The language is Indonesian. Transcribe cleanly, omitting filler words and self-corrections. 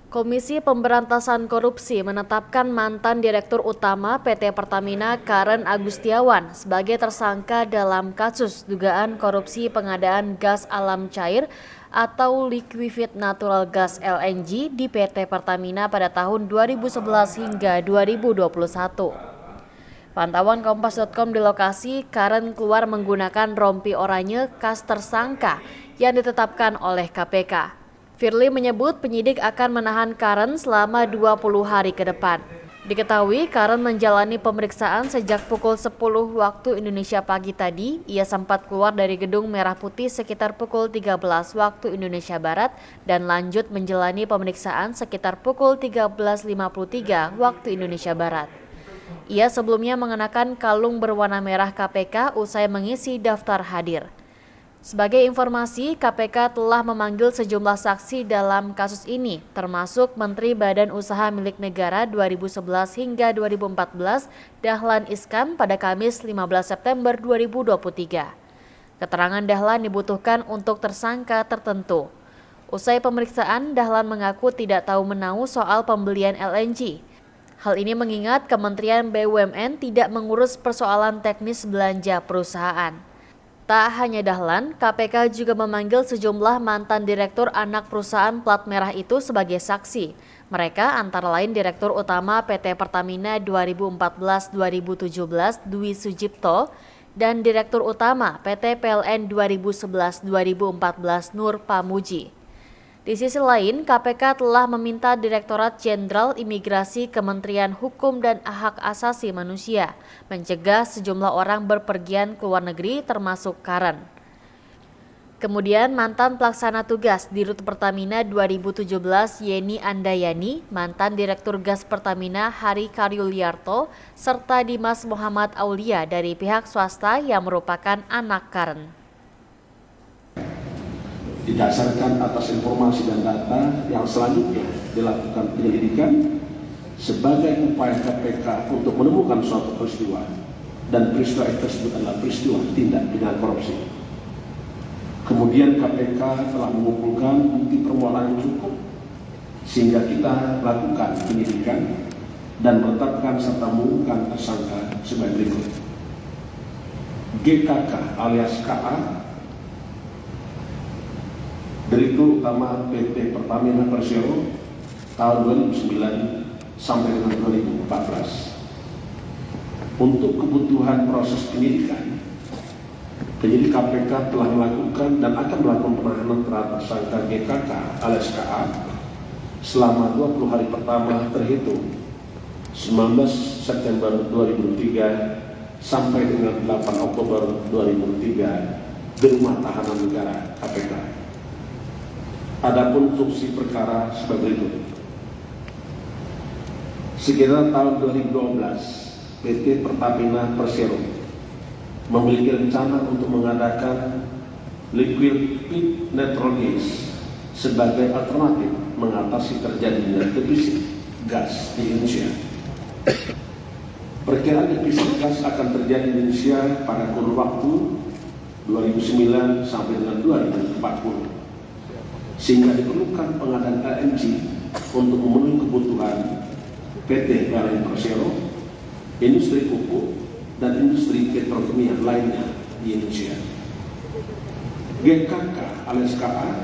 Komisi Pemberantasan Korupsi menetapkan mantan Direktur Utama PT Pertamina Karen Agustiawan sebagai tersangka dalam kasus dugaan korupsi pengadaan gas alam cair atau liquefied natural gas LNG di PT Pertamina pada tahun 2011 hingga 2021. Pantauan Kompas.com di lokasi, Karen keluar menggunakan rompi oranye khas tersangka yang ditetapkan oleh KPK. Firly menyebut penyidik akan menahan Karen selama 20 hari ke depan. Diketahui Karen menjalani pemeriksaan sejak pukul 10 waktu Indonesia pagi tadi. Ia sempat keluar dari gedung Merah Putih sekitar pukul 13 waktu Indonesia Barat dan lanjut menjalani pemeriksaan sekitar pukul 13.53 waktu Indonesia Barat. Ia sebelumnya mengenakan kalung berwarna merah KPK usai mengisi daftar hadir. Sebagai informasi, KPK telah memanggil sejumlah saksi dalam kasus ini, termasuk Menteri Badan Usaha Milik Negara 2011 hingga 2014, Dahlan Iskan pada Kamis 15 September 2023. Keterangan Dahlan dibutuhkan untuk tersangka tertentu. Usai pemeriksaan, Dahlan mengaku tidak tahu menahu soal pembelian LNG. Hal ini mengingat Kementerian BUMN tidak mengurus persoalan teknis belanja perusahaan. Tak hanya Dahlan, KPK juga memanggil sejumlah mantan direktur anak perusahaan plat merah itu sebagai saksi. Mereka antara lain Direktur Utama PT Pertamina 2014-2017 Dwi Sujipto dan Direktur Utama PT PLN 2011-2014 Nur Pamuji. Di sisi lain, KPK telah meminta Direktorat Jenderal Imigrasi Kementerian Hukum dan Hak Asasi Manusia mencegah sejumlah orang berpergian ke luar negeri termasuk Karen. Kemudian mantan pelaksana tugas di Rut Pertamina 2017 Yeni Andayani, mantan Direktur Gas Pertamina Hari Karyuliarto, serta Dimas Muhammad Aulia dari pihak swasta yang merupakan anak Karen. Didasarkan atas informasi dan data yang selanjutnya dilakukan penyelidikan sebagai upaya KPK untuk menemukan suatu peristiwa dan peristiwa tersebut adalah peristiwa tindak pidana korupsi. Kemudian KPK telah mengumpulkan bukti permulaan yang cukup sehingga kita lakukan penyidikan dan menetapkan serta mengumumkan tersangka sebagai berikut. GKK alias KA, Direktur Utama PT Pertamina Persero tahun 2009 sampai dengan 2014. Untuk kebutuhan proses penyidikan, penyidik KPK telah melakukan dan akan melakukan penahanan terhadap tersangka GKK alias KA selama 20 hari pertama terhitung 19 September 2003 sampai dengan 8 Oktober 2003 di Rumah Tahanan Negara KPK. Adapun fungsi perkara sebagai berikut. Sekitar tahun 2012, PT Pertamina Persero memiliki rencana untuk mengadakan liquefied natural gas sebagai alternatif mengatasi terjadinya defisit gas di Indonesia. Perkiraan defisit gas akan terjadi di Indonesia pada kurun waktu 2009 sampai dengan 2040. Sehingga diperlukan pengadaan LNG untuk memenuhi kebutuhan PT PLN Persero, industri pupuk, dan industri petrokimia lainnya di Indonesia. GKK alias KA